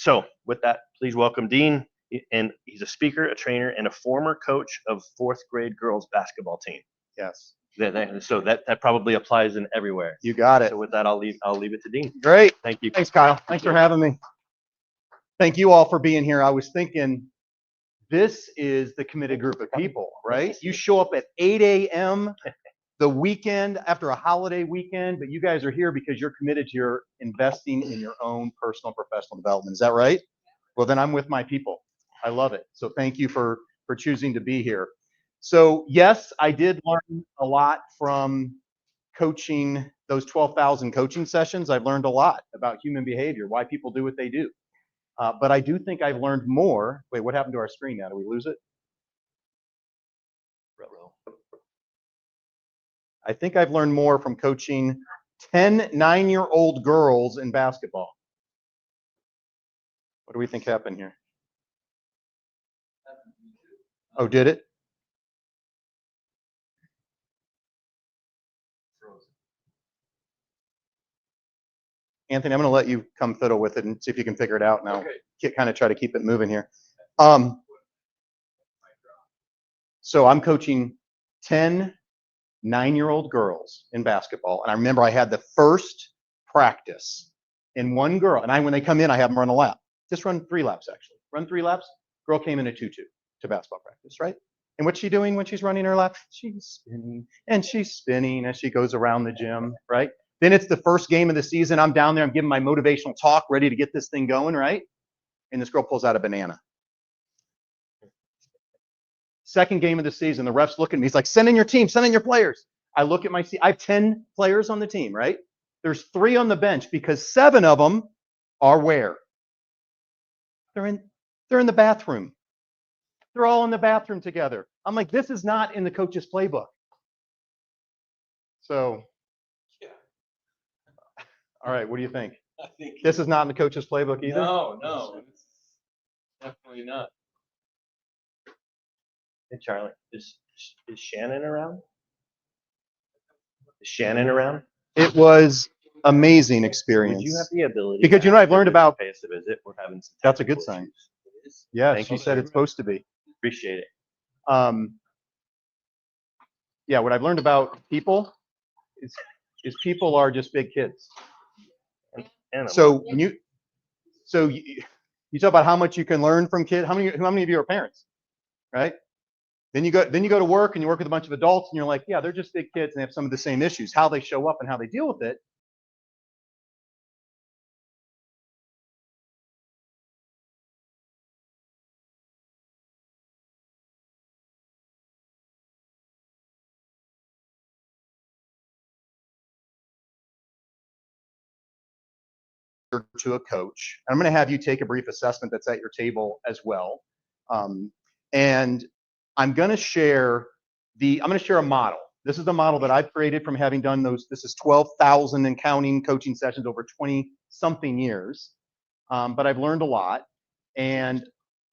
So with that, please welcome Dean. And he's a speaker, a trainer, and a former coach of fourth grade girls basketball team. Yes. So that probably applies in everywhere. You got it. So with that, I'll leave it to Dean. Great. Thank you. Thanks, Kyle. Thanks for having me. Thank you all for being here. I was thinking, this is the committed group of people, right? You show up at 8 a.m. the weekend after a holiday weekend, but you guys are here because you're committed to your investing in your own personal professional development. Is that right? Well, then I'm with my people. I love it. So thank you for choosing to be here. So yes, I did learn a lot from coaching those 12,000 coaching sessions. I've learned a lot about human behavior, why people do what they do. But I do think I've learned more. Wait, what happened to our screen now? Did we lose it? I think I've learned more from coaching 10 9-year-old girls in basketball. What do we think happened here? Oh, did it? Anthony, I'm going to let you come fiddle with it and see if you can figure it out now. Okay. Kind of try to keep it moving here. So I'm coaching 10 9-year-old girls in basketball. And I remember I had the first practice in one girl. And when they come in, I have them run a lap. Just run 3 laps, actually. Run 3 laps. Girl came in at 2-2 to basketball practice, right? And what's she doing when she's running her lap? She's spinning and she's spinning as she goes around the gym, right? Then it's the first game of the season. I'm down there. I'm giving my motivational talk, ready to get this thing going, right? And this girl pulls out a banana. Second game of the season, the ref's looking at me. He's like, send in your team, send in your players. I look at my team. I have 10 players on the team, right? There's 3 on the bench because 7 of them are where? They're in the bathroom. They're all in the bathroom together. I'm like, this is not in the coach's playbook. So, yeah. All right, what do you think? I think this is not in the coach's playbook either? No, it's definitely not. Hey, Charlie, is Shannon around? Is Shannon around? It was amazing experience. Would you have the ability? Because you know I've learned about. Pay us a visit. We're having some. That's a good sign. Yeah, she said it's supposed to be. Appreciate it. Yeah, what I've learned about people is people are just big kids. So when you talk about how much you can learn from kids. How many of you are parents, right? Then you go to work and you work with a bunch of adults and you're like, yeah, they're just big kids and they have some of the same issues. How they show up and how they deal with it. To a coach. I'm going to have you take a brief assessment that's at your table as well. And I'm going to share a model. This is the model that I've created from having done those. This is 12,000 and counting coaching sessions over 20 something years. But I've learned a lot. And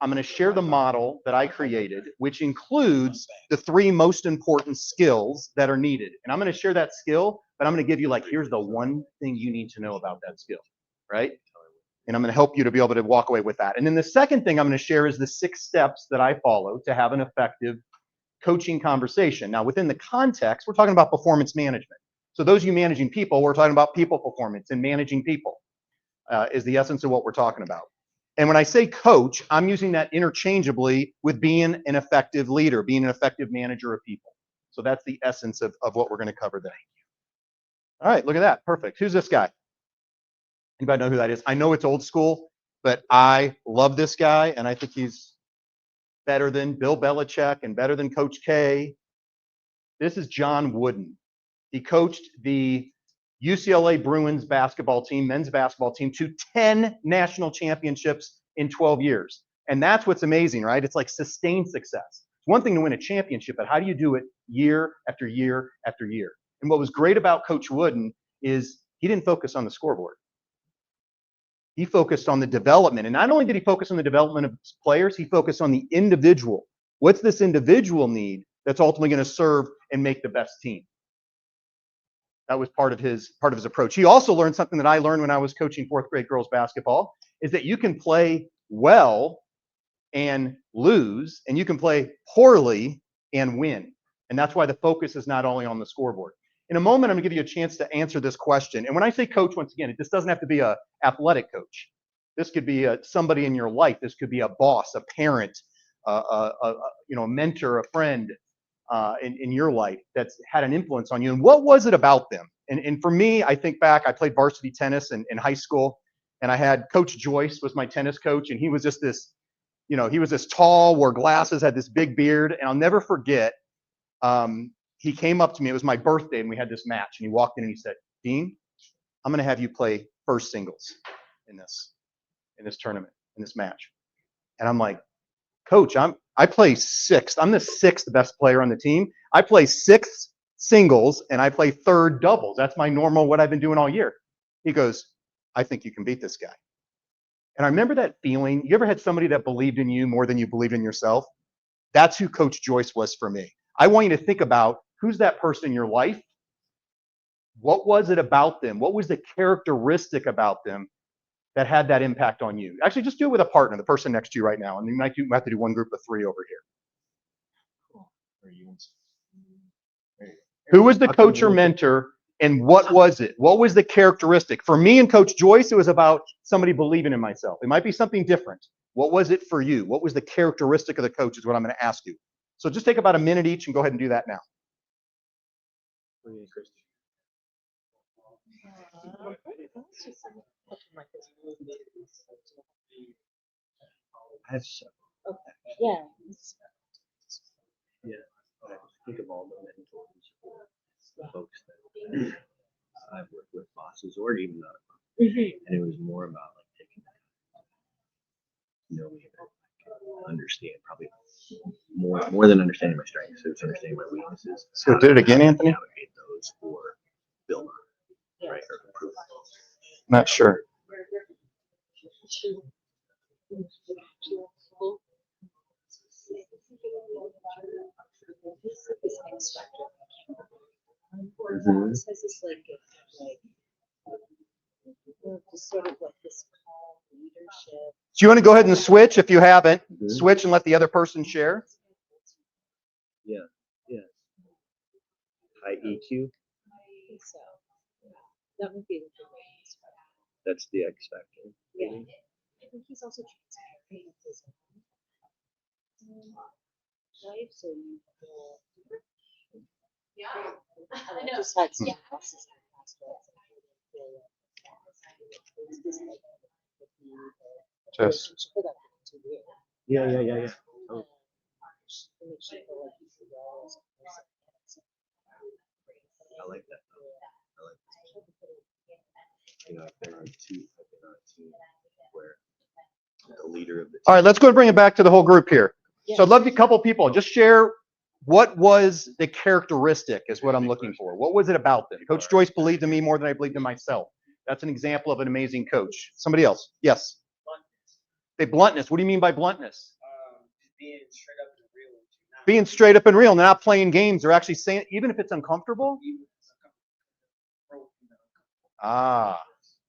I'm going to share the model that I created, which includes the 3 most important skills that are needed. And I'm going to share that skill, but I'm going to give you here's the one thing you need to know about that skill. Right? And I'm going to help you to be able to walk away with that. And then the second thing I'm going to share is the 6 steps that I follow to have an effective coaching conversation. Now, within the context, we're talking about performance management. So those of you managing people, we're talking about people performance and managing people is the essence of what we're talking about. And when I say coach, I'm using that interchangeably with being an effective leader, being an effective manager of people. So that's the essence of what we're going to cover today. All right, look at that. Perfect. Who's this guy? Anybody know who that is? I know it's old school, but I love this guy, and I think he's better than Bill Belichick and better than Coach K. This is John Wooden. He coached the UCLA Bruins basketball team, men's basketball team, to 10 national championships in 12 years. And that's what's amazing, right? It's like sustained success. It's one thing to win a championship, but how do you do it year after year after year? And what was great about Coach Wooden is he didn't focus on the scoreboard. He focused on the development. And not only did he focus on the development of players, he focused on the individual. What's this individual need that's ultimately going to serve and make the best team? That was part of his approach. He also learned something that I learned when I was coaching 4th grade girls basketball, is that you can play well and lose, and you can play poorly and win. And that's why the focus is not only on the scoreboard. In a moment, I'm going to give you a chance to answer this question. And when I say coach, once again, this doesn't have to be an athletic coach. This could be somebody in your life. This could be a boss, a parent, a mentor, a friend in your life that's had an influence on you. And what was it about them? And for me, I think back, I played varsity tennis in high school, and I had Coach Joyce was my tennis coach, and he was just this, he was this tall, wore glasses, had this big beard, and I'll never forget. He came up to me. It was my birthday, and we had this match. And he walked in and he said, "Dean, I'm going to have you play first singles in this tournament, in this match." And I'm like, "Coach, I play sixth. I'm the sixth best player on the team. I play sixth singles and I play third doubles. That's my normal, what I've been doing all year." He goes, "I think you can beat this guy." And I remember that feeling. You ever had somebody that believed in you more than you believed in yourself? That's who Coach Joyce was for me. I want you to think about who's that person in your life. What was it about them? What was the characteristic about them that had that impact on you? Actually, just do it with a partner, the person next to you right now. And you might have to do one group of three over here. Who was the coach or mentor, and what was it? What was the characteristic? For me and Coach Joyce, it was about somebody believing in myself. It might be something different. What was it for you? What was the characteristic of the coach is what I'm going to ask you. So just take about a minute each and go ahead and do that now. I have several. Okay. Yeah. Yeah. I think of all the mentors or the folks that I've worked with, bosses or even not. And it was more about like taking knowing and understand probably more than understanding my strengths. It's understanding my weaknesses. So did it again, Anthony? Navigate those or build on, right? Or improve. Not sure. Mhm. This has this like just sort of like this calm leadership. So you want to go ahead and switch if you haven't. Mhm. Switch and let the other person share. Yeah. Yeah. High EQ. I think so. That would be the thing. That's the X factor. Yeah. I think he's also transparent with his life, so you feel. Yeah. I know. Just had some bosses in the past where it's like, I feel like it's just like Just. for that to do. Yeah. Oh. It makes you feel like you can go as a person. I like that. I like that. I've been on team where the leader of the team. All right, let's go and bring it back to the whole group here. Yeah. So I'd love you, a couple people, just share what was the characteristic is what I'm looking for. What was it about them? Coach Joyce believed in me more than I believed in myself. That's an example of an amazing coach. Somebody else. Yes. Say bluntness. What do you mean by bluntness? Being straight up and real. Being straight up and real, not playing games. They're actually saying, even if it's uncomfortable. Ah,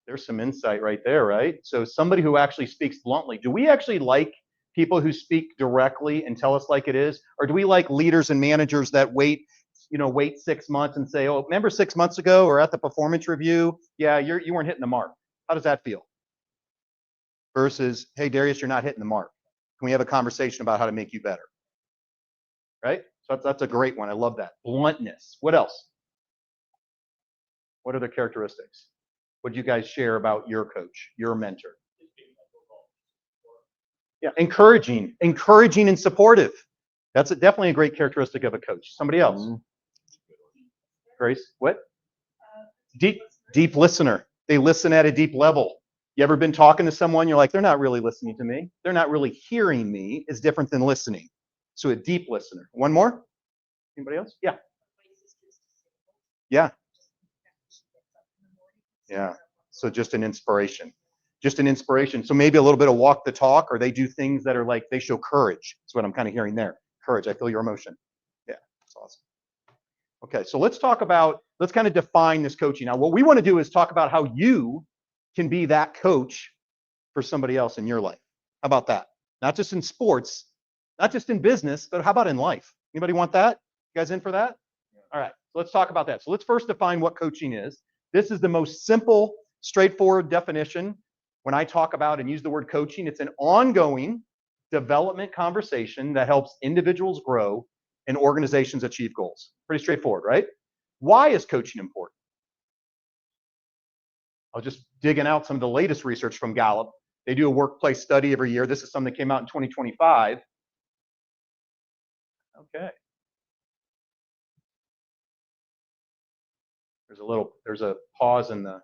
there's some insight right there, right? So somebody who actually speaks bluntly. Do we actually like people who speak directly and tell us like it is? Or do we like leaders and managers that wait 6 months and say, "Oh, remember 6 months ago or at the performance review? Yeah, you weren't hitting the mark." How does that feel? Versus, "Hey, Darius, you're not hitting the mark. Can we have a conversation about how to make you better?" Right? So that's a great one. I love that. Bluntness. What else? What other characteristics? What did you guys share about your coach, your mentor? Yeah, encouraging and supportive. That's definitely a great characteristic of a coach. Somebody else? Grace, what? Deep listener. They listen at a deep level. You ever been talking to someone, you're like, they're not really listening to me. They're not really hearing me is different than listening. So a deep listener. One more? Anybody else? Yeah. Yeah. Yeah. So just an inspiration. Just an inspiration. So maybe a little bit of walk the talk, or they do things that are like they show courage. That's what I'm kind of hearing there. Courage. I feel your emotion. Yeah, that's awesome. Okay, so let's kind of define this coaching. Now, what we want to do is talk about how you can be that coach for somebody else in your life? How about that? Not just in sports, not just in business, but how about in life? Anybody want that? You guys in for that? All right, so let's talk about that. So let's first define what coaching is. This is the most simple, straightforward definition. When I talk about and use the word coaching, it's an ongoing development conversation that helps individuals grow and organizations achieve goals. Pretty straightforward, right? Why is coaching important? I was just digging out some of the latest research from Gallup. They do a workplace study every year. This is something that came out in 2025. Okay. There's a pause in the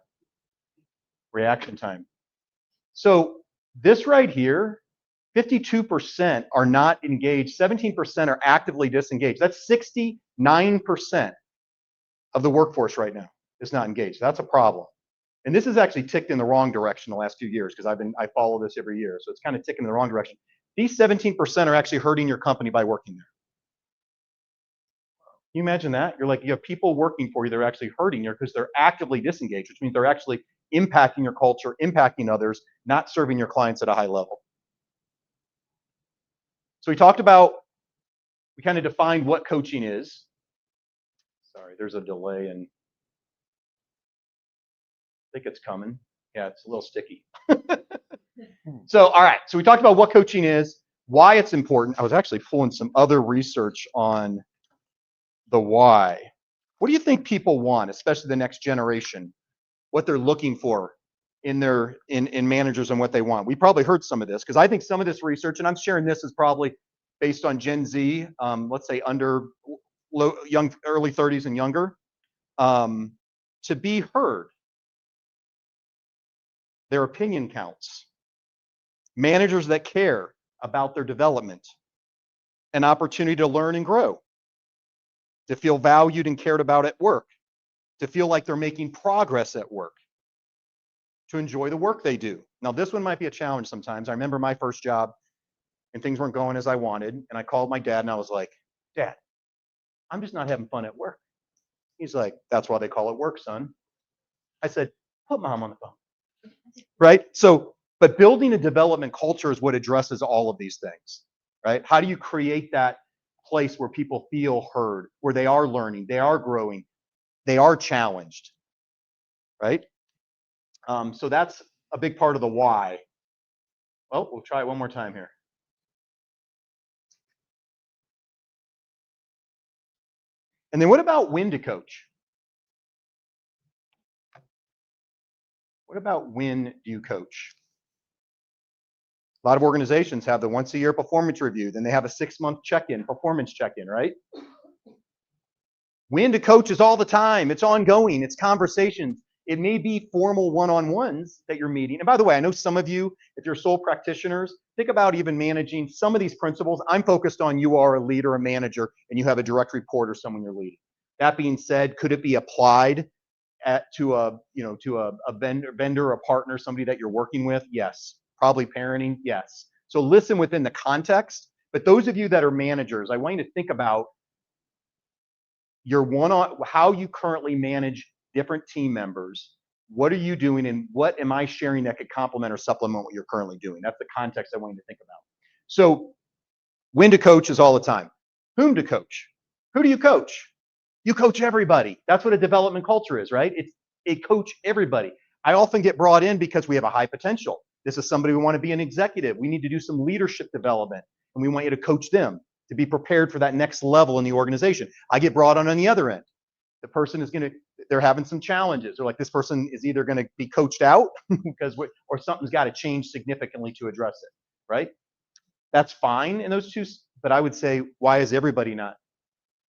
reaction time. So this right here, 52% are not engaged, 17% are actively disengaged. That's 69% of the workforce right now is not engaged. That's a problem. And this has actually ticked in the wrong direction the last few years because I follow this every year. So it's kind of ticking in the wrong direction. These 17% are actually hurting your company by working there. Can you imagine that? You have people working for you that are actually hurting you because they're actively disengaged, which means they're actually impacting your culture, impacting others, not serving your clients at a high level. So we kind of defined what coaching is. Sorry, there's a delay and I think it's coming. Yeah, it's a little sticky. So, all right. So we talked about what coaching is, why it's important. I was actually pulling some other research on the why. What do you think people want, especially the next generation? What they're looking for in managers and what they want. We probably heard some of this because I think some of this research, and I'm sharing this, is probably based on Gen Z, let's say under early 30s and younger, to be heard. Their opinion counts. Managers that care about their development, an opportunity to learn and grow, to feel valued and cared about at work, to feel like they're making progress at work, to enjoy the work they do. Now, this one might be a challenge sometimes. I remember my first job and things weren't going as I wanted. And I called my dad and I was like, Dad, I'm just not having fun at work. He's like, that's why they call it work, son. I said, put Mom on the phone. Right? So, but building a development culture is what addresses all of these things, right? How do you create that place where people feel heard, where they are learning, they are growing, they are challenged, right? So that's a big part of the why. Well, we'll try it one more time here. And then what about when to coach? What about when do you coach? A lot of organizations have the once a year performance review, then they have a 6-month check-in, performance check-in, right? When to coach is all the time. It's ongoing. It's conversations. It may be formal one-on-ones that you're meeting. And by the way, I know some of you, if you're sole practitioners, think about even managing some of these principles. I'm focused on you are a leader, a manager, and you have a direct report or someone you're leading. That being said, could it be applied to a vendor, a partner, somebody that you're working with? Yes. Probably parenting? Yes. So listen within the context. But those of you that are managers, I want you to think about how you currently manage different team members. What are you doing and what am I sharing that could complement or supplement what you're currently doing? That's the context I want you to think about. So when to coach is all the time. Whom to coach? Who do you coach? You coach everybody. That's what a development culture is, right? It's a coach everybody. I often get brought in because we have a high potential. This is somebody we want to be an executive. We need to do some leadership development, and we want you to coach them to be prepared for that next level in the organization. I get brought on the other end. The person is they're having some challenges. They're like, this person is either going to be coached out or something's got to change significantly to address it, right? That's fine in those two, but I would say, why is everybody not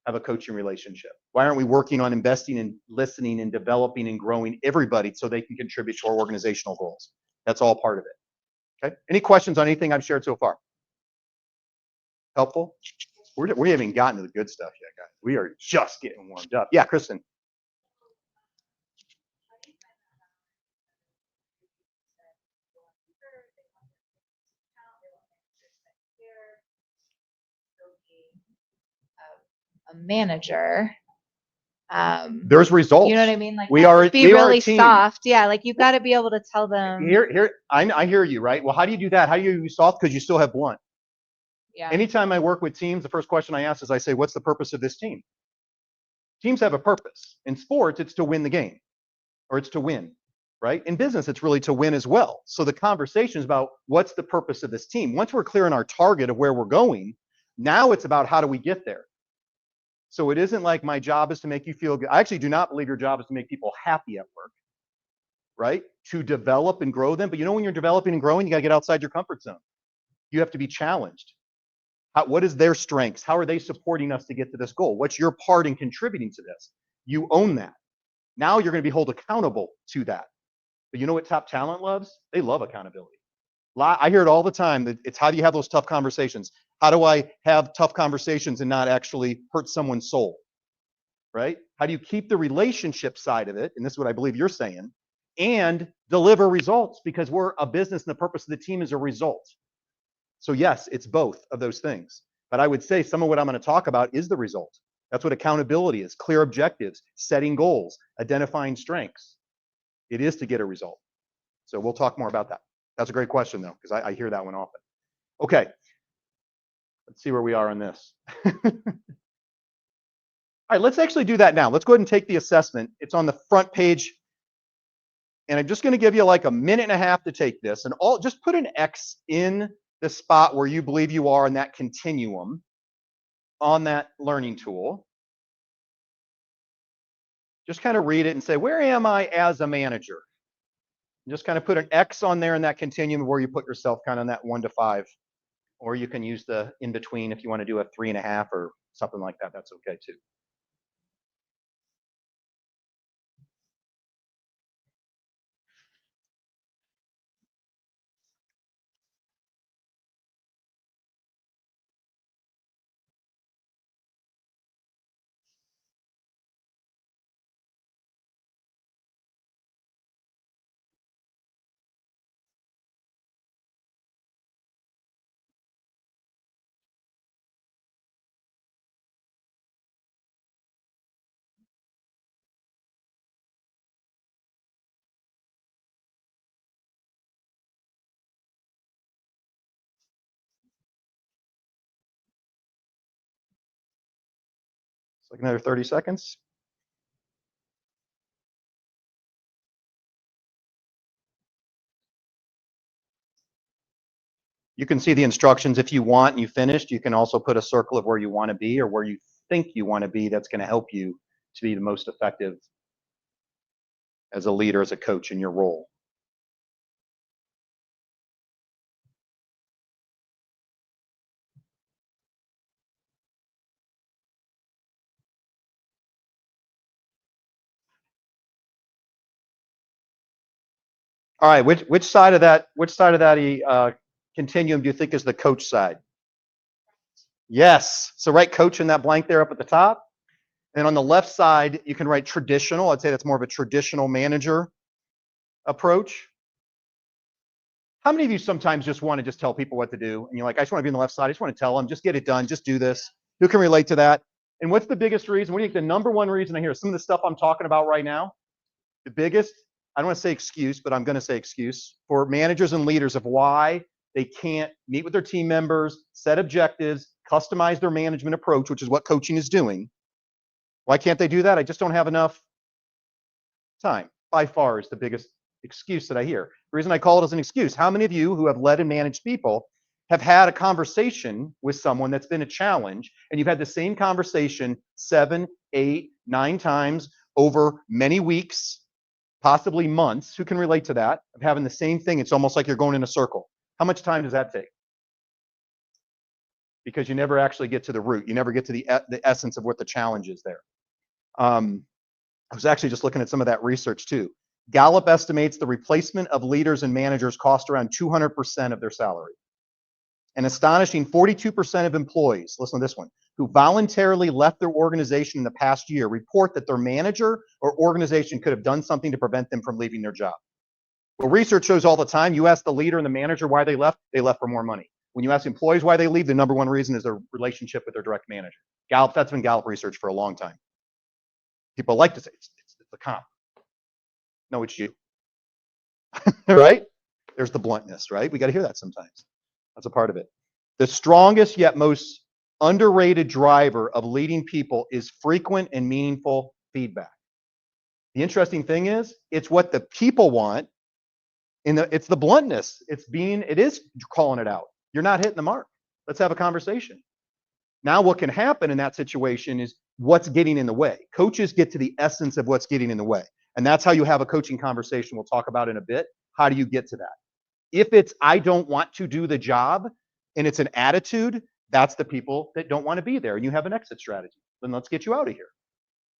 have a coaching relationship? Why aren't we working on investing and listening and developing and growing everybody so they can contribute to our organizational goals? That's all part of it. Okay. Any questions on anything I've shared so far? Helpful? We haven't gotten to the good stuff yet, guys. We are just getting warmed up. Yeah, Kristen. A manager, There's results. You know what I mean? Like we that are would be we are a really team. soft. Yeah, like you've got to be able to tell them. I hear you, right? Well, how do you do that? How do you use soft? Because you still have blunt. Yeah. Anytime I work with teams, the first question I ask is I say, what's the purpose of this team? Teams have a purpose. In sports, it's to win the game, or it's to win, right? In business, it's really to win as well. So the conversation is about what's the purpose of this team. Once we're clear on our target of where we're going, now it's about how do we get there. So it isn't like my job is to make you feel good. I actually do not believe your job is to make people happy at work, right? To develop and grow them. But you know, when you're developing and growing, you got to get outside your comfort zone. You have to be challenged. What is their strengths? How are they supporting us to get to this goal? What's your part in contributing to this? You own that. Now you're going to be held accountable to that. But you know what top talent loves? They love accountability. I hear it all the time that it's how do you have those tough conversations? How do I have tough conversations and not actually hurt someone's soul? Right? How do you keep the relationship side of it? And this is what I believe you're saying, and deliver results, because we're a business and the purpose of the team is a result. So yes, it's both of those things. But I would say some of what I'm going to talk about is the result. That's what accountability is: clear objectives, setting goals, identifying strengths. It is to get a result. So we'll talk more about that. That's a great question, though, because I hear that one often. Okay, let's see where we are on this. All right, let's actually do that now. Let's go ahead and take the assessment. It's on the front page. And I'm just going to give you like a minute and a half to take this. And just put an X in the spot where you believe you are in that continuum on that learning tool. Just kind of read it and say, where am I as a manager? And just kind of put an X on there in that continuum where you put yourself kind of in that 1 to 5. Or you can use the in between if you want to do a 3.5 or something like that. That's okay too. It's like another 30 seconds. You can see the instructions if you want and you finished. You can also put a circle of where you want to be or where you think you want to be. That's going to help you to be the most effective as a leader, as a coach in your role. All right, which side of that continuum do you think is the coach side? Yes. So write coach in that blank there up at the top. And on the left side, you can write traditional. I'd say that's more of a traditional manager approach. How many of you sometimes just want to just tell people what to do? And you're like, I just want to be on the left side. I just want to tell them, just get it done. Just do this. Who can relate to that? And what's the biggest reason? What do you think the number one reason I hear some of the stuff I'm talking about right now? The biggest, I don't want to say excuse, but I'm going to say excuse for managers and leaders of why they can't meet with their team members, set objectives, customize their management approach, which is what coaching is doing. Why can't they do that? I just don't have enough time. By far is the biggest excuse that I hear. The reason I call it as an excuse, how many of you who have led and managed people have had a conversation with someone that's been a challenge, and you've had the same conversation 7, 8, 9 times over many weeks, possibly months? Who can relate to that? Of having the same thing, it's almost like you're going in a circle. How much time does that take? Because you never actually get to the root. You never get to the essence of what the challenge is there. I was actually just looking at some of that research too. Gallup estimates the replacement of leaders and managers cost around 200% of their salary. An astonishing 42% of employees, listen to this one, who voluntarily left their organization in the past year report that their manager or organization could have done something to prevent them from leaving their job. Well, research shows all the time, you ask the leader and the manager why they left for more money. When you ask employees why they leave, the number one reason is their relationship with their direct manager. Gallup, that's been Gallup research for a long time. People like to say it's the comp. No, it's you. Right? There's the bluntness, right? We got to hear that sometimes. That's a part of it. The strongest yet most underrated driver of leading people is frequent and meaningful feedback. The interesting thing is, it's what the people want. It's the bluntness. It is calling it out. You're not hitting the mark. Let's have a conversation. Now, what can happen in that situation is what's getting in the way. Coaches get to the essence of what's getting in the way. And that's how you have a coaching conversation we'll talk about in a bit. How do you get to that? If it's, I don't want to do the job, and it's an attitude, that's the people that don't want to be there. And you have an exit strategy. Then let's get you out of here.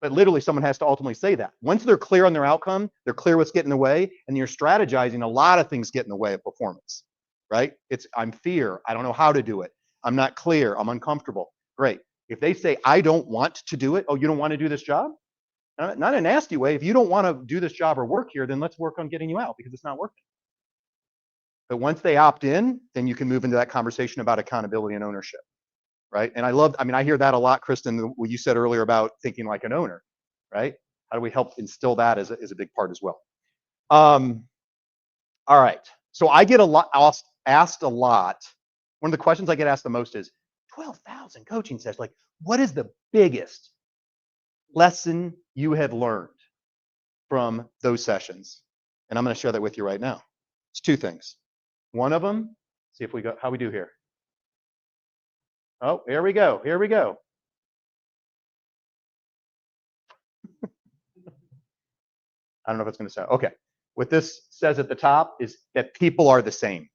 But literally, someone has to ultimately say that. Once they're clear on their outcome, they're clear what's getting in the way, and you're strategizing, a lot of things get in the way of performance, right? I'm fear. I don't know how to do it. I'm not clear. I'm uncomfortable. Great. If they say, I don't want to do it, oh, you don't want to do this job? Not in a nasty way. If you don't want to do this job or work here, then let's work on getting you out because it's not working. But once they opt in, then you can move into that conversation about accountability and ownership, right? And I hear that a lot, Kristen, what you said earlier about thinking like an owner, right? How do we help instill that as a big part as well? All right. So I get asked a lot. One of the questions I get asked the most is 12,000 coaching sessions. Like, what is the biggest lesson you have learned from those sessions? And I'm going to share that with you right now. It's two things. One of them, see if we go, how we do here. Oh, here we go. Here we go. I don't know if it's going to sound. Okay. What this says at the top is that people are the same.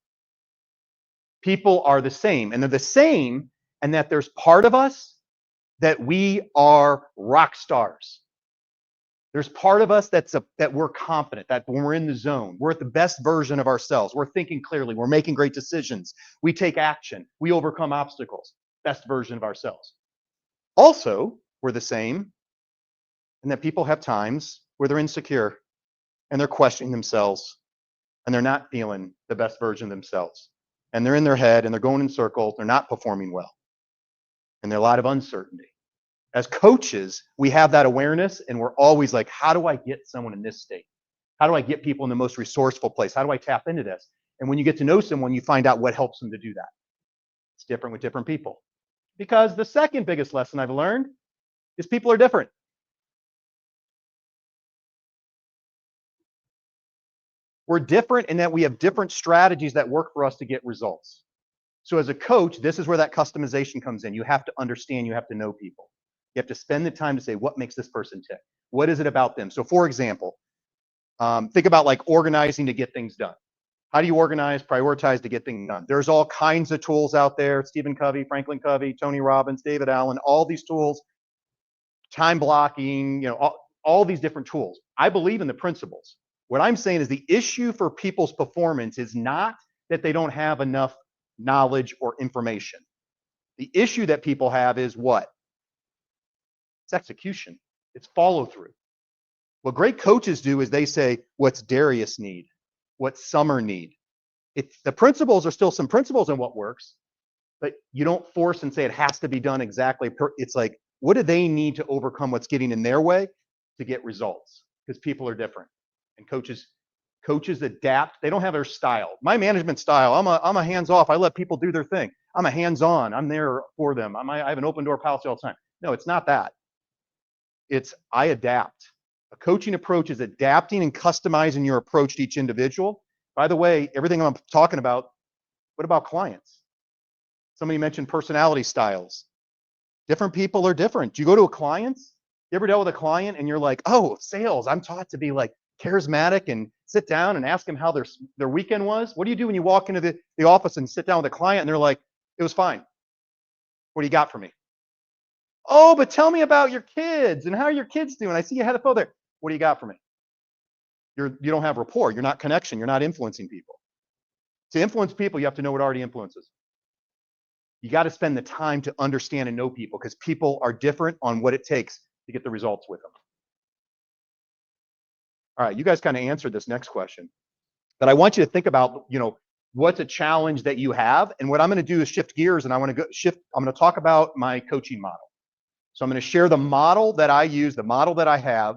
People are the same. And they're the same, and that there's part of us that we are rock stars. There's part of us that we're confident, that when we're in the zone, we're at the best version of ourselves. We're thinking clearly. We're making great decisions. We take action. We overcome obstacles. Best version of ourselves. Also, we're the same in that people have times where they're insecure and they're questioning themselves and they're not feeling the best version of themselves. And they're in their head and they're going in circles. They're not performing well. And there's a lot of uncertainty. As coaches, we have that awareness and we're always like, how do I get someone in this state? How do I get people in the most resourceful place? How do I tap into this? And when you get to know someone, you find out what helps them to do that. It's different with different people. Because the second biggest lesson I've learned is people are different. We're different in that we have different strategies that work for us to get results. So as a coach, this is where that customization comes in. You have to understand, you have to know people. You have to spend the time to say, what makes this person tick? What is it about them? So for example, think about like organizing to get things done. How do you organize, prioritize to get things done? There's all kinds of tools out there. Stephen Covey, Franklin Covey, Tony Robbins, David Allen, all these tools, time blocking, all these different tools. I believe in the principles. What I'm saying is the issue for people's performance is not that they don't have enough knowledge or information. The issue that people have is what? It's execution. It's follow through. What great coaches do is they say, what's Darius need? What's Summer need? The principles are still some principles in what works, but you don't force and say it has to be done exactly. It's like, what do they need to overcome what's getting in their way to get results? Because people are different. And coaches adapt. They don't have their style. My management style, I'm a hands-off. I let people do their thing. I'm a hands-on. I'm there for them. I have an open door policy all the time. No, it's not that. It's I adapt. A coaching approach is adapting and customizing your approach to each individual. By the way, everything I'm talking about, what about clients? Somebody mentioned personality styles. Different people are different. You go to a client, you ever dealt with a client and you're like, oh, sales, I'm taught to be like charismatic and sit down and ask them how their weekend was. What do you do when you walk into the office and sit down with a client and they're like, it was fine. What do you got for me? Oh, but tell me about your kids and how are your kids doing? I see you had a phone there. What do you got for me? You don't have rapport. You're not connection. You're not influencing people. To influence people, you have to know what already influences. You got to spend the time to understand and know people because people are different on what it takes to get the results with them. All right, you guys kind of answered this next question, but I want you to think about, what's a challenge that you have, and what I'm going to do is shift gears, and I'm going to talk about my coaching model. So I'm going to share the model that I use, the model that I have,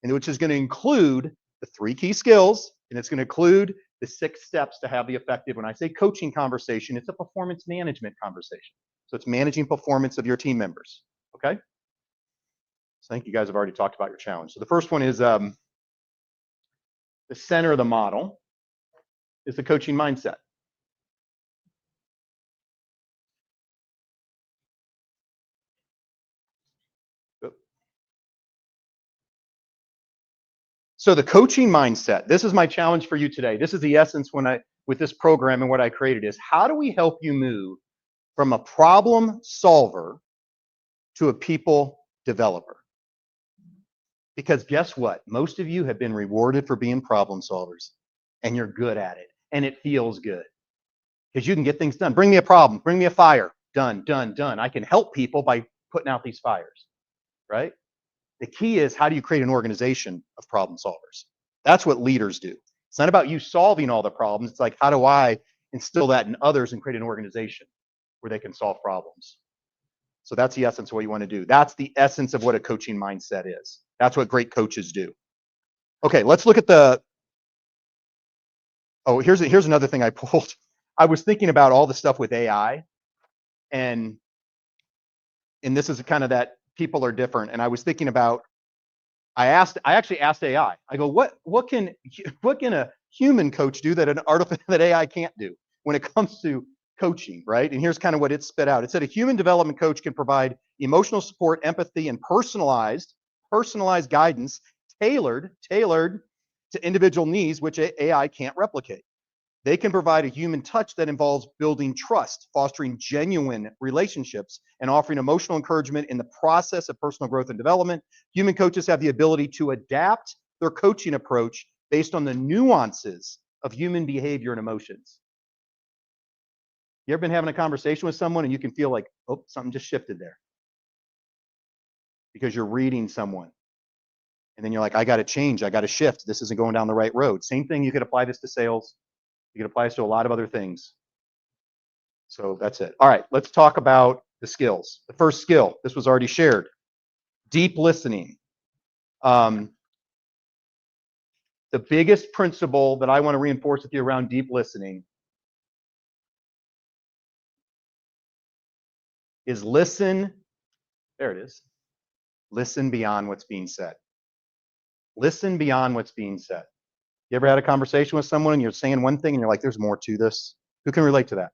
and which is going to include the 3 key skills, and it's going to include the 6 steps to have the effective, when I say coaching conversation, it's a performance management conversation. So it's managing performance of your team members, okay? So I think you guys have already talked about your challenge. So the first one is the center of the model is the coaching mindset. So the coaching mindset, this is my challenge for you today. This is the essence with this program and what I created is how do we help you move from a problem solver to a people developer? Because guess what? Most of you have been rewarded for being problem solvers and you're good at it and it feels good because you can get things done. Bring me a problem, bring me a fire, done, done, done. I can help people by putting out these fires, right? The key is how do you create an organization of problem solvers? That's what leaders do. It's not about you solving all the problems. It's like, how do I instill that in others and create an organization where they can solve problems? So that's the essence of what you want to do. That's the essence of what a coaching mindset is. That's what great coaches do. Okay, let's look at here's another thing I pulled. I was thinking about all the stuff with AI, and this is kind of that people are different. And I was thinking about, I actually asked AI. I go, what can a human coach do that that AI can't do when it comes to coaching, right? And here's kind of what it spit out. It said a human development coach can provide emotional support, empathy, and personalized guidance tailored to individual needs, which AI can't replicate. They can provide a human touch that involves building trust, fostering genuine relationships, and offering emotional encouragement in the process of personal growth and development. Human coaches have the ability to adapt their coaching approach based on the nuances of human behavior and emotions. You ever been having a conversation with someone and you can feel like, oh, something just shifted there? Because you're reading someone. And then you're like, I got to change. I got to shift. This isn't going down the right road. Same thing. You could apply this to sales. You can apply this to a lot of other things. So that's it. All right, let's talk about the skills. The first skill, this was already shared, deep listening. The biggest principle that I want to reinforce with you around deep listening is listen. There it is. Listen beyond what's being said. Listen beyond what's being said. You ever had a conversation with someone and you're saying one thing and you're like, there's more to this? Who can relate to that?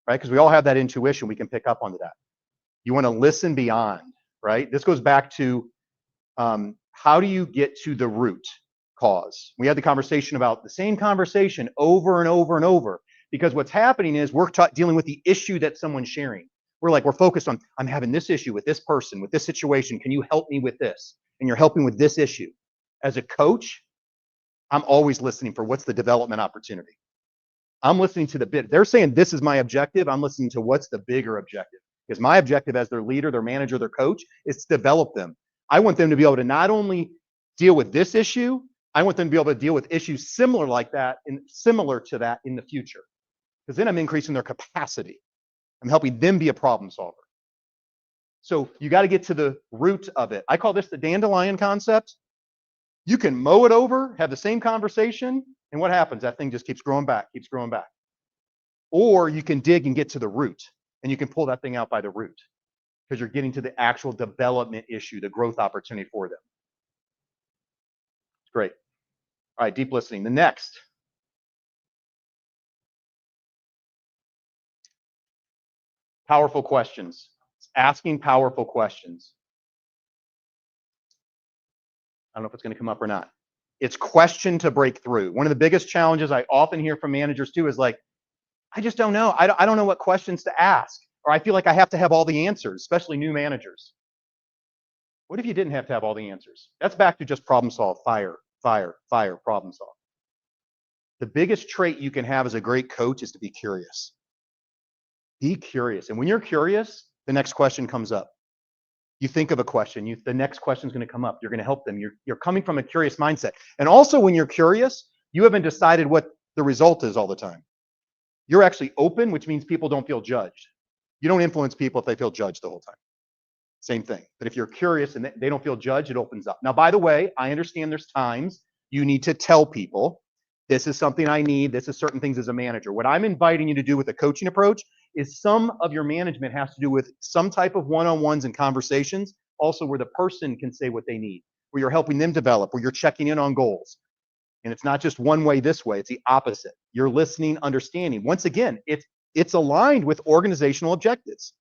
Right? Because we all have that intuition. We can pick up onto that. You want to listen beyond, right? This goes back to how do you get to the root cause? We had the conversation about the same conversation over and over and over, because what's happening is we're dealing with the issue that someone's sharing. We're focused on, I'm having this issue with this person, with this situation. Can you help me with this? And you're helping with this issue. As a coach, I'm always listening for what's the development opportunity. I'm listening to the bit. They're saying this is my objective. I'm listening to what's the bigger objective. Because my objective as their leader, their manager, their coach is to develop them. I want them to be able to not only deal with this issue, I want them to be able to deal with issues similar to that in the future. Because then I'm increasing their capacity. I'm helping them be a problem solver. So you got to get to the root of it. I call this the dandelion concept. You can mow it over, have the same conversation, and what happens? That thing just keeps growing back. Or you can dig and get to the root, and you can pull that thing out by the root because you're getting to the actual development issue, the growth opportunity for them. It's great. All right, deep listening. The next. Powerful questions. It's asking powerful questions. I don't know if it's going to come up or not. It's question to break through. One of the biggest challenges I often hear from managers too is like, I just don't know. I don't know what questions to ask. Or I feel like I have to have all the answers, especially new managers. What if you didn't have to have all the answers? That's back to just problem solve, fire, problem solve. The biggest trait you can have as a great coach is to be curious. Be curious. And when you're curious, the next question comes up. You think of a question, the next question is going to come up. You're going to help them. You're coming from a curious mindset. And also when you're curious, you haven't decided what the result is all the time. You're actually open, which means people don't feel judged. You don't influence people if they feel judged the whole time. Same thing. But if you're curious and they don't feel judged, it opens up. Now, by the way, I understand there's times you need to tell people, this is something I need, this is certain things as a manager. What I'm inviting you to do with a coaching approach is some of your management has to do with some type of one-on-ones and conversations, also where the person can say what they need, where you're helping them develop, where you're checking in on goals. And it's not just one way this way, it's the opposite. You're listening, understanding. Once again, it's aligned with organizational objectives.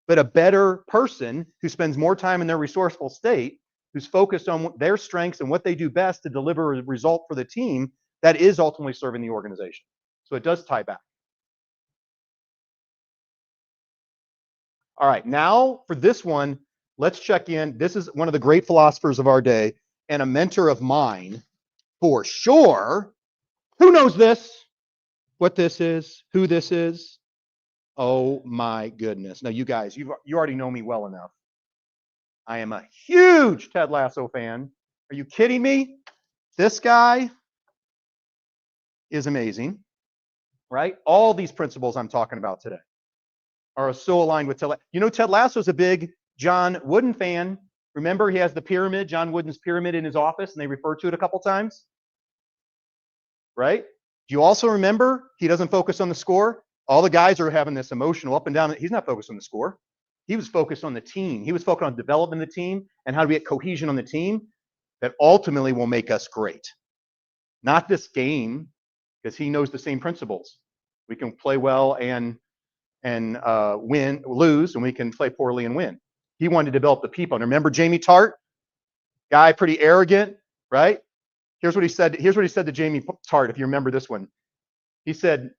But a better person who spends more time in their resourceful state, who's focused on their strengths and what they do best to deliver a result for the team, that is ultimately serving the organization. So it does tie back. All right, now for this one, let's check in. This is one of the great philosophers of our day and a mentor of mine for sure. Who knows this? What this is? Who this is? Oh my goodness. Now you guys, you already know me well enough. I am a huge Ted Lasso fan. Are you kidding me? This guy is amazing, right? All these principles I'm talking about today are so aligned with Ted Lasso. You know, Ted Lasso's a big John Wooden fan. Remember, he has the pyramid, John Wooden's pyramid in his office, and they refer to it a couple times, right? Do you also remember he doesn't focus on the score? All the guys are having this emotional up and down. He's not focused on the score. He was focused on the team. He was focused on developing the team and how to get cohesion on the team that ultimately will make us great. Not this game, because he knows the same principles. We can play well and win, lose, and we can play poorly and win. He wanted to develop the people. And remember Jamie Tart? Guy, pretty arrogant, right? Here's what he said. Here's what he said to Jamie Tart, if you remember this one. He said,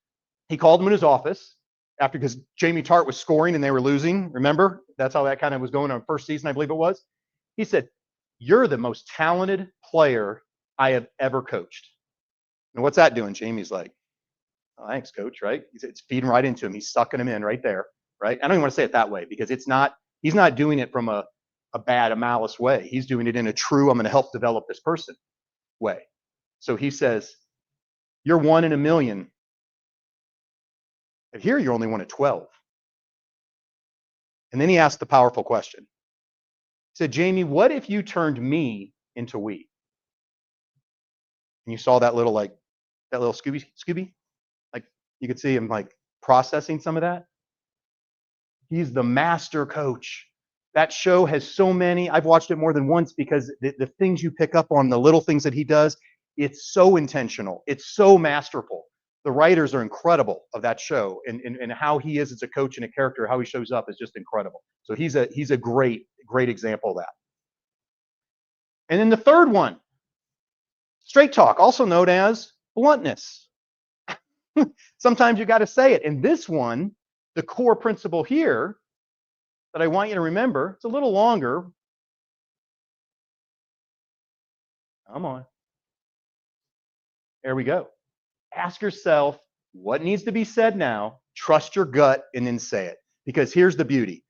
he called him in his office after, because Jamie Tart was scoring and they were losing. Remember? That's how that kind of was going on first season, I believe it was. He said, you're the most talented player I have ever coached. And what's that doing? Jamie's like, oh, thanks, coach, right? It's feeding right into him. He's sucking him in right there, right? I don't even want to say it that way because it's not, he's not doing it from a bad, a malice way. He's doing it in a true, I'm going to help develop this person way. So he says, you're 1 in a million. And here you're only 1 in 12. And then he asked the powerful question. He said, Jamie, what if you turned me into we? And you saw that little Scooby, like you could see him like processing some of that. He's the master coach. That show has so many, I've watched it more than once because the things you pick up on, the little things that he does, it's so intentional. It's so masterful. The writers are incredible of that show, and how he is as a coach and a character, how he shows up is just incredible. So he's a great example of that. And then the third one, straight talk, also known as bluntness. Sometimes you got to say it. And this one, the core principle here that I want you to remember, it's a little longer. Come on. There we go. Ask yourself what needs to be said now, trust your gut, and then say it. Because here's the beauty.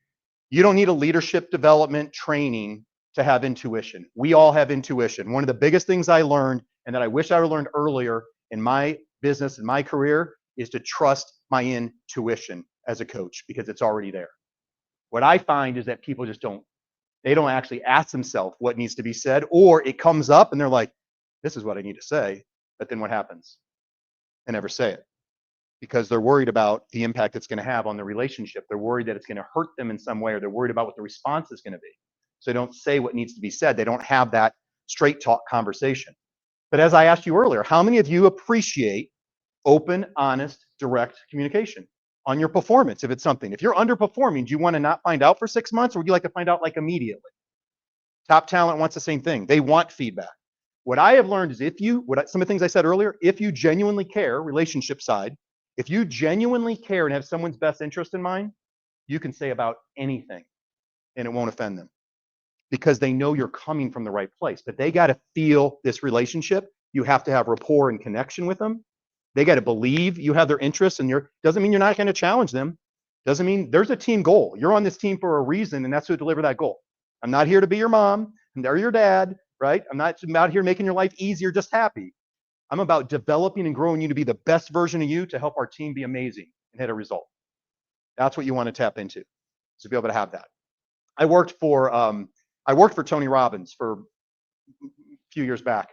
You don't need a leadership development training to have intuition. We all have intuition. One of the biggest things I learned, and that I wish I would learned earlier in my business and my career, is to trust my intuition as a coach because it's already there. What I find is that people just don't actually ask themselves what needs to be said, or it comes up and they're like, this is what I need to say. But then what happens? They never say it because they're worried about the impact it's going to have on the relationship. They're worried that it's going to hurt them in some way, or they're worried about what the response is going to be. So they don't say what needs to be said. They don't have that straight talk conversation. But as I asked you earlier, how many of you appreciate open, honest, direct communication on your performance? If it's something, if you're underperforming, do you want to not find out for 6 months, or would you like to find out like immediately? Top talent wants the same thing. They want feedback. What I have learned is some of the things I said earlier, if you genuinely care, relationship side, if you genuinely care and have someone's best interest in mind, you can say about anything and it won't offend them because they know you're coming from the right place. But they got to feel this relationship. You have to have rapport and connection with them. They got to believe you have their interests, and doesn't mean you're not going to challenge them. Doesn't mean there's a team goal. You're on this team for a reason, and that's to deliver that goal. I'm not here to be your mom or your dad, right? I'm not out here making your life easier, just happy. I'm about developing and growing you to be the best version of you to help our team be amazing and hit a result. That's what you want to tap into, to be able to have that. I worked for Tony Robbins for a few years back.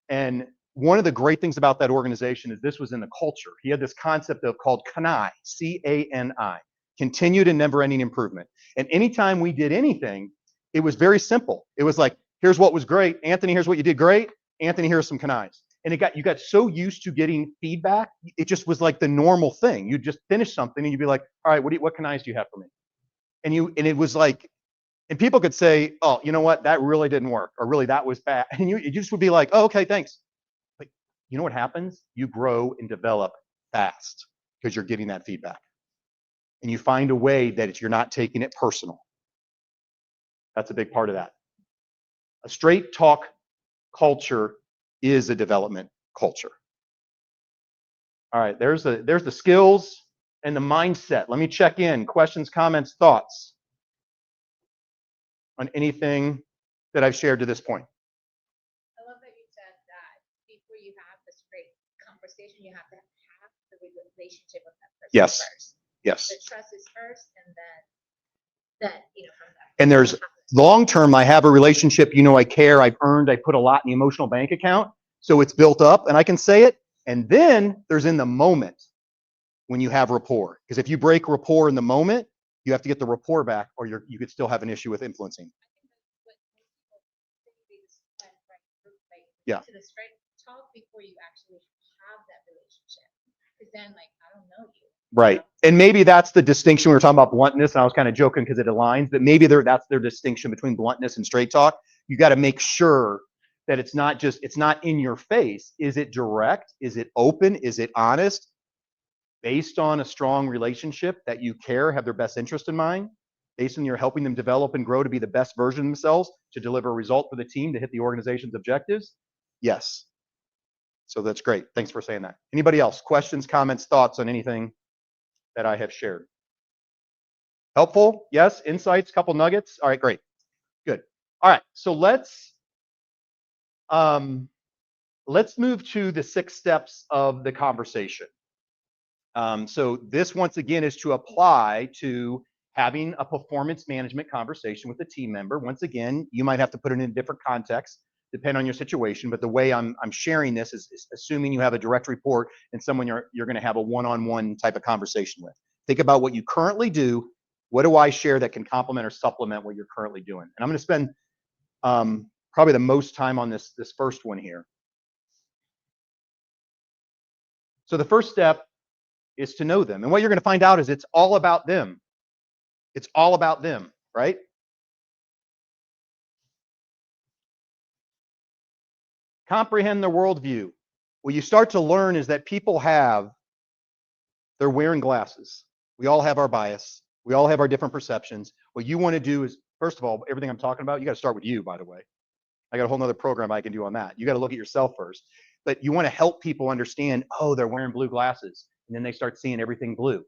And one of the great things about that organization is this was in the culture. He had this concept of called CANI, C-A-N-I, continued and never-ending improvement. And anytime we did anything, it was very simple. It was like, here's what was great. Anthony, here's what you did great. Anthony, here's some CANIs. And you got so used to getting feedback, it just was like the normal thing. You'd just finish something and you'd be like, all right, what CANIs do you have for me? And it was like, and people could say, oh, you know what, that really didn't work, or really that was bad. And you just would be like, oh, okay, thanks. But you know what happens? You grow and develop fast because you're getting that feedback. And you find a way that you're not taking it personal. That's a big part of that. A straight talk culture is a development culture. All right, there's the skills and the mindset. Let me check in. Questions, comments, thoughts on anything that I've shared to this point. I love that you said that before you have this great conversation, you have to have the relationship with that person Yes. first. Yes. The trust is first, and then from that. And there's long term, I have a relationship, I care, I've earned, I put a lot in the emotional bank account. So it's built up and I can say it. And then there's in the moment when you have rapport. Because if you break rapport in the moment, you have to get the rapport back, or you could still have an issue with influencing. Yeah. To the straight talk before you actually have that relationship. Because then, I don't know you. Right. And maybe that's the distinction. We were talking about bluntness, and I was kind of joking because it aligns, but maybe that's their distinction between bluntness and straight talk. You got to make sure that it's not in your face. Is it direct? Is it open? Is it honest? Based on a strong relationship that you care, have their best interest in mind, based on you're helping them develop and grow to be the best version of themselves, to deliver a result for the team, to hit the organization's objectives? Yes. So that's great. Thanks for saying that. Anybody else? Questions, comments, thoughts on anything that I have shared? Helpful? Yes? Insights? Couple nuggets? All right, great. Good. All right, so let's move to the 6 steps of the conversation. So this, once again, is to apply to having a performance management conversation with a team member. Once again, you might have to put it in a different context, depending on your situation, but the way I'm sharing this is assuming you have a direct report and someone you're going to have a one-on-one type of conversation with. Think about what you currently do. What do I share that can complement or supplement what you're currently doing? And I'm going to spend probably the most time on this first one here. So the first step is to know them. And what you're going to find out is it's all about them. It's all about them, right? Comprehend their worldview. What you start to learn is that they're wearing glasses. We all have our bias. We all have our different perceptions. What you want to do is, first of all, everything I'm talking about, you got to start with you, by the way. I got a whole nother program I can do on that. You got to look at yourself first. But you want to help people understand, oh, they're wearing blue glasses. And then they start seeing everything blue.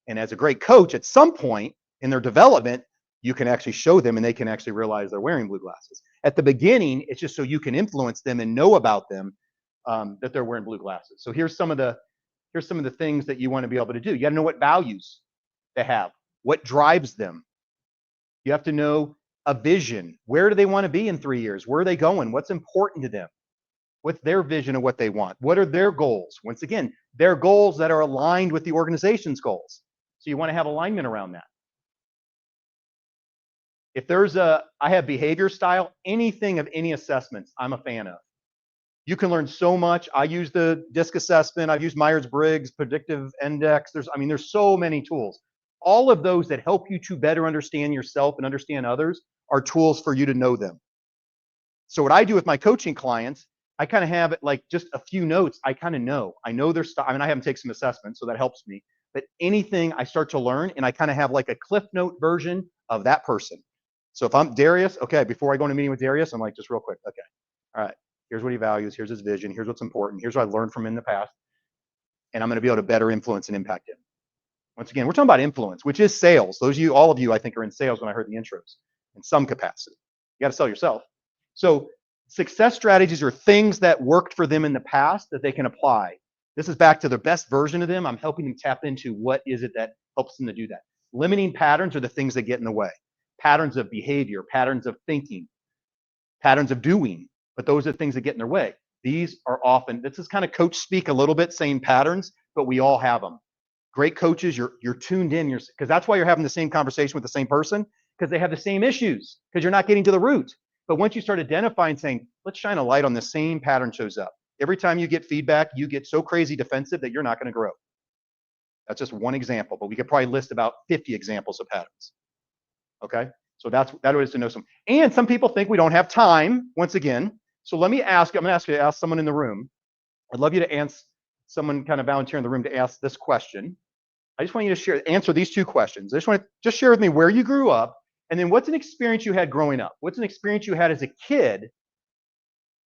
And as a great coach, at some point in their development, you can actually show them and they can actually realize they're wearing blue glasses. At the beginning, it's just so you can influence them and know about them, that they're wearing blue glasses. So here's some of the things that you want to be able to do. You got to know what values they have, what drives them. You have to know a vision. Where do they want to be in 3 years? Where are they going? What's important to them? What's their vision of what they want? What are their goals? Once again, their goals that are aligned with the organization's goals. So you want to have alignment around that. If I have behavior style, anything of any assessments, I'm a fan of. You can learn so much. I use the DISC assessment. I've used Myers-Briggs, predictive index. There's so many tools. All of those that help you to better understand yourself and understand others are tools for you to know them. So what I do with my coaching clients, I kind of have it like just a few notes. I kind of know. I know their style. I have them take some assessments, so that helps me. But anything I start to learn, and I kind of have like a Cliff Note version of that person. So if I'm Darius, okay, before I go in a meeting with Darius, I'm like, just real quick, okay, all right, here's what he values, here's his vision, here's what's important, here's what I learned from him in the past, and I'm going to be able to better influence and impact him. Once again, we're talking about influence, which is sales. All of you, I think, are in sales when I heard the intros in some capacity. You got to sell yourself. So success strategies are things that worked for them in the past that they can apply. This is back to the best version of them. I'm helping them tap into what is it that helps them to do that. Limiting patterns are the things that get in the way. patterns of behavior, patterns of thinking, patterns of doing, but those are the things that get in their way. These are often, this is kind of coach speak a little bit, saying patterns, but we all have them. Great coaches, you're tuned in, because that's why you're having the same conversation with the same person, because they have the same issues, because you're not getting to the root. But once you start identifying, saying, let's shine a light on the same pattern shows up. Every time you get feedback, you get so crazy defensive that you're not going to grow. That's just one example, but we could probably list about 50 examples of patterns. Okay, so that is to know some. And some people think we don't have time. Once again, so let me ask. I'm going to ask you to ask someone in the room. I'd love you to answer. Someone kind of volunteer in the room to ask this question. I just want you to answer these two questions. I just want to share with me where you grew up, and then what's an experience you had growing up? What's an experience you had as a kid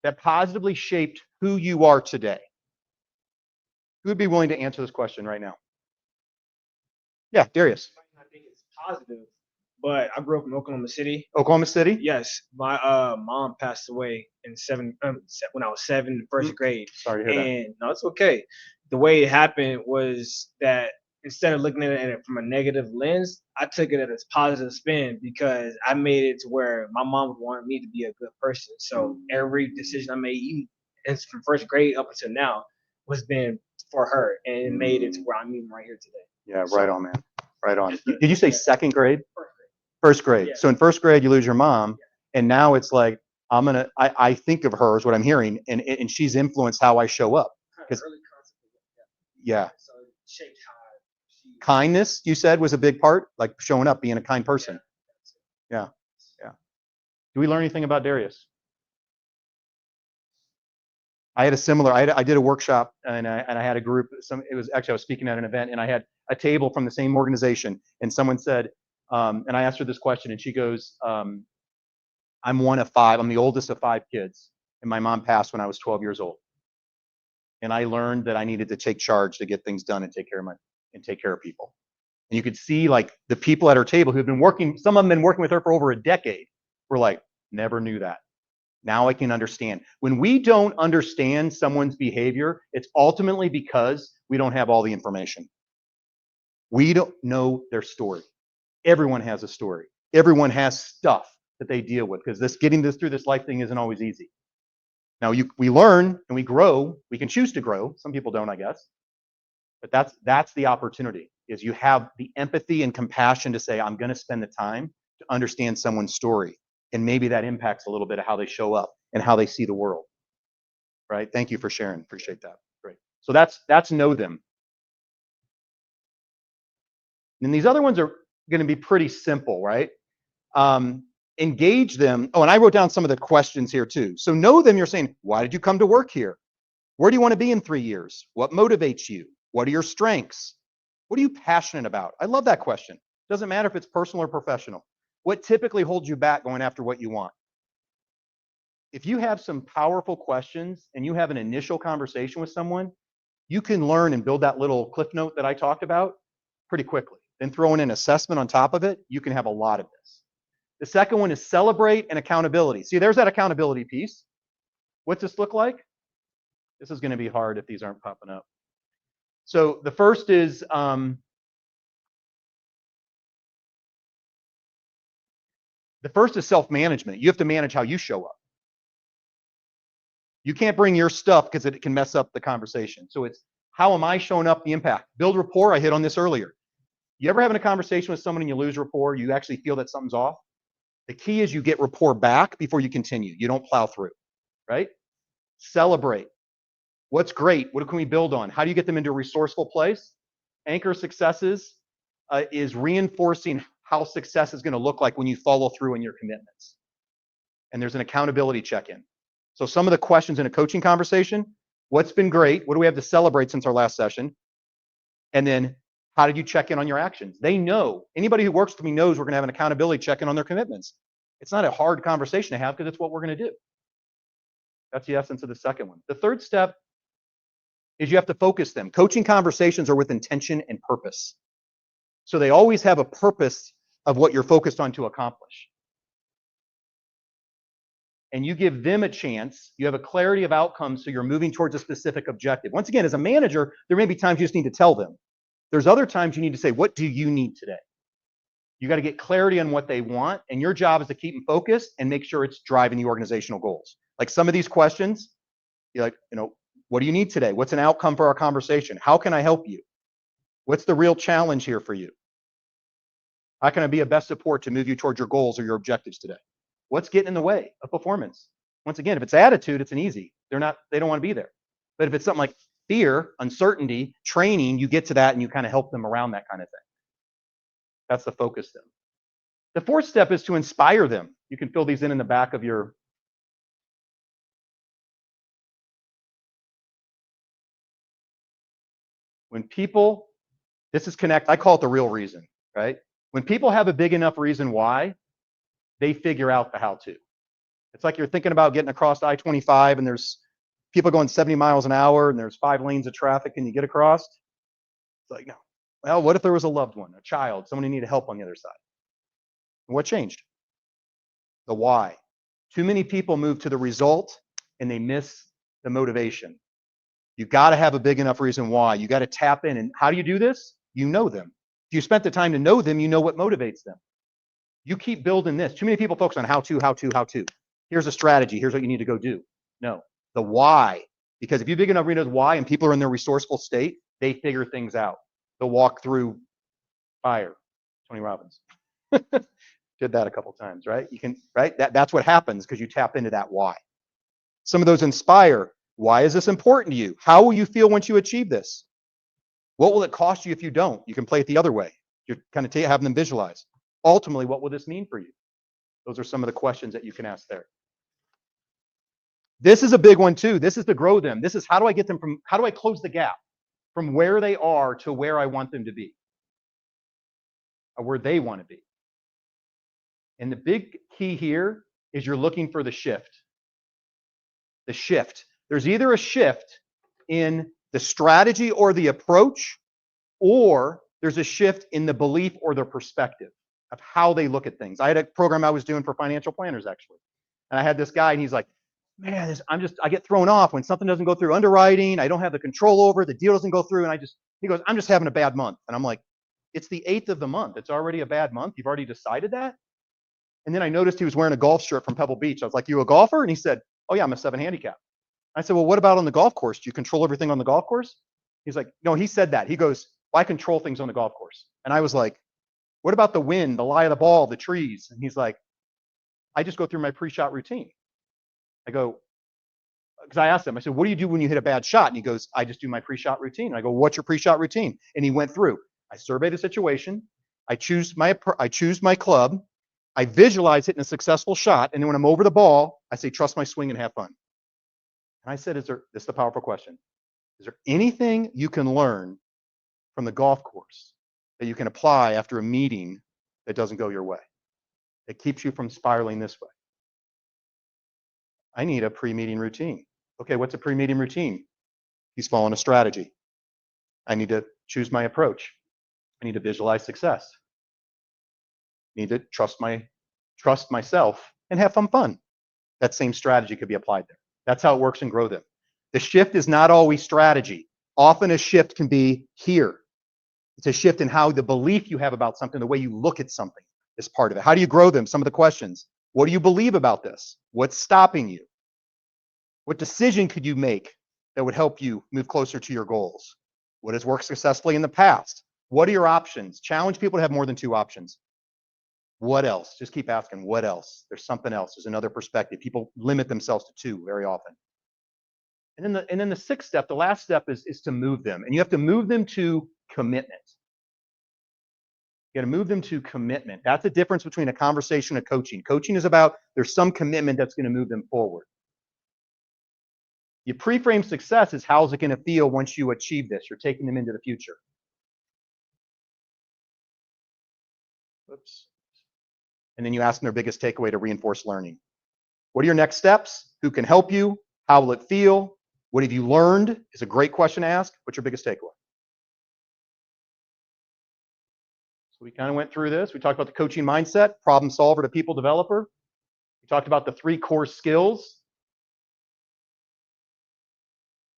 that positively shaped who you are today? Who would be willing to answer this question right now? Yeah, Darius. I think it's positive, but I grew up in Oklahoma City. Oklahoma City? Yes, my mom passed away in when I was 7, first grade. Sorry to hear that. And no, it's okay. The way it happened was that instead of looking at it from a negative lens, I took it as a positive spin because I made it to where my mom wanted me to be a good person. So every decision I made, even from first grade up until now, was been for her, and it made it to where I'm even right here today. Yeah, right on, man. Right on. Did you say second grade? First grade. First grade. Yeah. So in first grade, you lose your mom, and now it's like I think of her is what I'm hearing, and she's influenced how I show up. Kind of early concept. Yeah. So it shaped how she. Kindness, you said, was a big part, like showing up, being a kind person. Yeah. Do we learn anything about Darius? I had a similar. I did a workshop, and I had a group. It was actually I was speaking at an event, and I had a table from the same organization, and someone said, and I asked her this question, and she goes, "I'm one of 5. I'm the oldest of 5 kids, and my mom passed when I was 12 years old, and I learned that I needed to take charge to get things done and take care of people." And you could see like the people at her table who've been working. Some of them been working with her for over a decade. Were like, never knew that. Now I can understand. When we don't understand someone's behavior, it's ultimately because we don't have all the information. We don't know their story. Everyone has a story. Everyone has stuff that they deal with because getting through this life thing isn't always easy. Now we learn and we grow. We can choose to grow. Some people don't, I guess. But that's the opportunity, is you have the empathy and compassion to say, I'm going to spend the time to understand someone's story. And maybe that impacts a little bit of how they show up and how they see the world. Right? Thank you for sharing. Appreciate that. Great. So that's know them. And these other ones are going to be pretty simple, right? Engage them. Oh, and I wrote down some of the questions here too. So know them, you're saying, why did you come to work here? Where do you want to be in 3 years? What motivates you? What are your strengths? What are you passionate about? I love that question. Doesn't matter if it's personal or professional. What typically holds you back going after what you want? If you have some powerful questions and you have an initial conversation with someone, you can learn and build that little cliff note that I talked about pretty quickly. Then throw in an assessment on top of it, you can have a lot of this. The second one is celebrate and accountability. See, there's that accountability piece. What's this look like? This is going to be hard if these aren't popping up. So the first is self-management. You have to manage how you show up. You can't bring your stuff because it can mess up the conversation. So it's how am I showing up, the impact. Build rapport, I hit on this earlier. You ever having a conversation with someone and you lose rapport, you actually feel that something's off? The key is you get rapport back before you continue. You don't plow through, right? Celebrate. What's great? What can we build on? How do you get them into a resourceful place? Anchor successes is reinforcing how success is going to look like when you follow through on your commitments. And there's an accountability check-in. So some of the questions in a coaching conversation, what's been great? What do we have to celebrate since our last session? And then how did you check in on your actions? They know. Anybody who works with me knows we're going to have an accountability check-in on their commitments. It's not a hard conversation to have because it's what we're going to do. That's the essence of the second one. The third step is you have to focus them. Coaching conversations are with intention and purpose. So they always have a purpose of what you're focused on to accomplish. And you give them a chance, you have a clarity of outcomes, so you're moving towards a specific objective. Once again, as a manager, there may be times you just need to tell them. There's other times you need to say, what do you need today? You got to get clarity on what they want, and your job is to keep them focused and make sure it's driving the organizational goals. Like some of these questions, you're like, what do you need today? What's an outcome for our conversation? How can I help you? What's the real challenge here for you? How can I be a best support to move you towards your goals or your objectives today? What's getting in the way of performance? Once again, if it's attitude, it's an easy. They don't want to be there. But if it's something like fear, uncertainty, training, you get to that and you kind of help them around that kind of thing. That's the focus then. The fourth step is to inspire them. You can fill these in the back of your. When people, this is connect, I call it the real reason, right? When people have a big enough reason why, they figure out the how to. It's like you're thinking about getting across I-25 and there's people going 70 miles an hour and there's 5 lanes of traffic and you get across. It's like, no. Well, what if there was a loved one, a child, someone who needed help on the other side? And what changed? The why. Too many people move to the result and they miss the motivation. You got to have a big enough reason why. You got to tap in. And how do you do this? You know them. If you spent the time to know them, you know what motivates them. You keep building this. Too many people focus on how to. Here's a strategy. Here's what you need to go do. No, the why. Because if you big enough reason why and people are in their resourceful state, they figure things out. They'll walk through fire. Tony Robbins did that a couple times, right? You can, right? That's what happens because you tap into that why. Some of those inspire. Why is this important to you? How will you feel once you achieve this? What will it cost you if you don't? You can play it the other way. You're kind of having them visualize. Ultimately, what will this mean for you? Those are some of the questions that you can ask there. This is a big one too. This is to grow them. This is how do I get them from, how do I close the gap from where they are to where I want them to be, or where they want to be. And the big key here is you're looking for the shift. The shift. There's either a shift in the strategy or the approach, or there's a shift in the belief or the perspective of how they look at things. I had a program I was doing for financial planners actually. And I had this guy and he's like, man, I get thrown off when something doesn't go through underwriting. I don't have the control over it. The deal doesn't go through. And he goes, I'm just having a bad month. And I'm like, it's the 8th of the month. It's already a bad month. You've already decided that. And then I noticed he was wearing a golf shirt from Pebble Beach. I was like, you a golfer? And he said, oh yeah, I'm a 7 handicap. I said, well, what about on the golf course? Do you control everything on the golf course? He's like, no, he said that. He goes, well, I control things on the golf course. And I was like, what about the wind, the lie of the ball, the trees? And he's like, I just go through my pre-shot routine. I go, because I asked him, I said, what do you do when you hit a bad shot? And he goes, I just do my pre-shot routine. And I go, what's your pre-shot routine? And he went through. I survey the situation. I choose my club. I visualize hitting a successful shot. And then when I'm over the ball, I say, trust my swing and have fun. And I said, this is the powerful question. Is there anything you can learn from the golf course that you can apply after a meeting that doesn't go your way, that keeps you from spiraling this way? I need a pre-meeting routine. Okay, what's a pre-meeting routine? He's following a strategy. I need to choose my approach. I need to visualize success. I need to trust myself and have some fun. That same strategy could be applied there. That's how it works and grow them. The shift is not always strategy. Often a shift can be here. It's a shift in how the belief you have about something, the way you look at something is part of it. How do you grow them? Some of the questions. What do you believe about this? What's stopping you? What decision could you make that would help you move closer to your goals? What has worked successfully in the past? What are your options? Challenge people to have more than 2 options. What else? Just keep asking, what else? There's something else. There's another perspective. People limit themselves to 2 very often. And then the 6th step, the last step is to move them. And you have to move them to commitment. You got to move them to commitment. That's the difference between a conversation and coaching. Coaching is about there's some commitment that's going to move them forward. Your pre-frame success is how's it going to feel once you achieve this? You're taking them into the future. Oops. And then you ask them their biggest takeaway to reinforce learning. What are your next steps? Who can help you? How will it feel? What have you learned? Is a great question to ask. What's your biggest takeaway? So we kind of went through this. We talked about the coaching mindset, problem solver to people developer. We talked about the 3 core skills.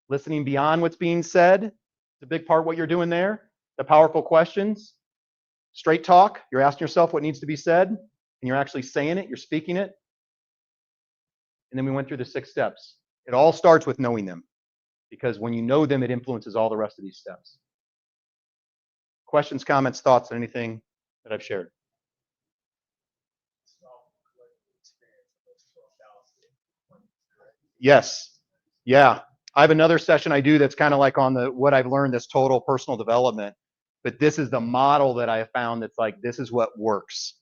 Listening beyond what's being said. It's a big part of what you're doing there. The powerful questions. straight talk. You're asking yourself what needs to be said, and you're actually saying it. You're speaking it. And then we went through the 6 steps. It all starts with knowing them, because when you know them, it influences all the rest of these steps. Questions, comments, thoughts on anything that I've shared? Yes. Yeah. I have another session I do that's kind of like on the what I've learned, this total personal development. But this is the model that I have found that's like, this is what works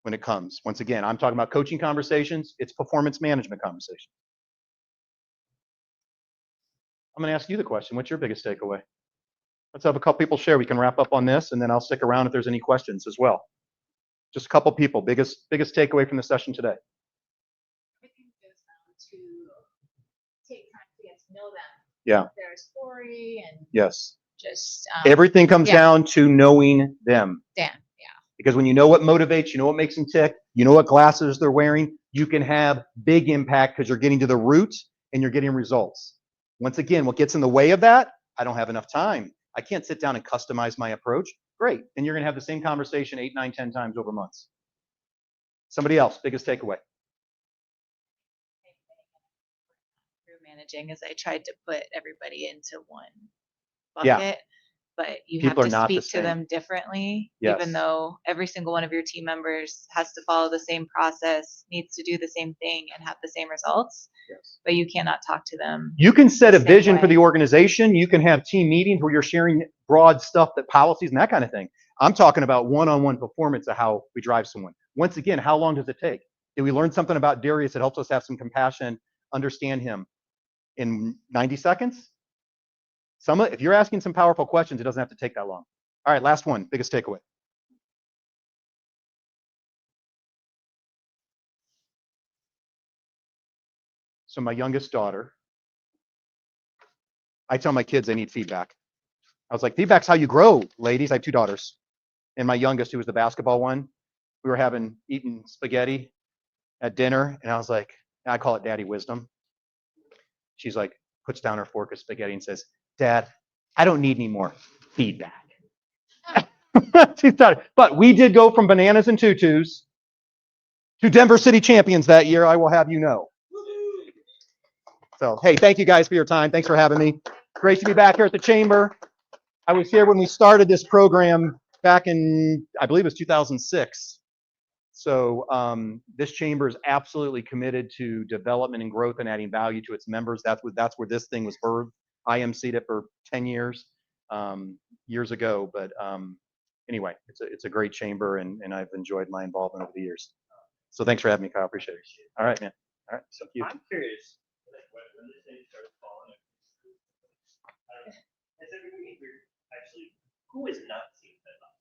when it comes. Once again, I'm talking about coaching conversations. It's performance management conversations. I'm going to ask you the question. What's your biggest takeaway? Let's have a couple people share. We can wrap up on this, and then I'll stick around if there's any questions as well. Just a couple people. Biggest takeaway from the session today. Everything goes down to take time to get to know them. Yeah. Their story and Yes. just Everything comes yeah. down to knowing them. Dan. Because when you know what motivates, you know what makes them tick, you know what glasses they're wearing, you can have big impact because you're getting to the root and you're getting results. Once again, what gets in the way of that? I don't have enough time. I can't sit down and customize my approach. Great. And you're going to have the same conversation 8, 9, 10 times over months. Somebody else, biggest takeaway. Through managing is I tried to put everybody into one Yeah. bucket, but you People are have to not the speak to same. them differently, Yes. even though every single one of your team members has to follow the same process, needs to do the same thing and have the same results. Yes. But you cannot talk to them. You can set a the same vision for way. the organization. You can have team meetings where you're sharing broad stuff, that policies and that kind of thing. I'm talking about one-on-one performance of how we drive someone. Once again, how long does it take? Did we learn something about Darius that helps us have some compassion, understand him in 90 seconds? If you're asking some powerful questions, it doesn't have to take that long. All right, last one, biggest takeaway. So my youngest daughter, I tell my kids they need feedback. I was like, feedback's how you grow, ladies. I have 2 daughters. And my youngest, who was the basketball one, we were eating spaghetti at dinner, and I was like, I call it daddy wisdom. She's like, puts down her fork of spaghetti and says, Dad, I don't need any more feedback. She started, but we did go from bananas and tutus to Denver City champions that year, I will have you know. So, hey, thank you guys for your time. Thanks for having me. Great to be back here at the chamber. I was here when we started this program back in, I believe it was 2006. So this chamber is absolutely committed to development and growth and adding value to its members. That's where this thing was birthed. I emceed it for 10 years, years ago. But anyway, it's a great chamber, and I've enjoyed my involvement over the years. So thanks for having me, Kyle. Appreciate it. All right, man. All right, so you. I'm curious, like when this thing started falling, has everybody actually, who is not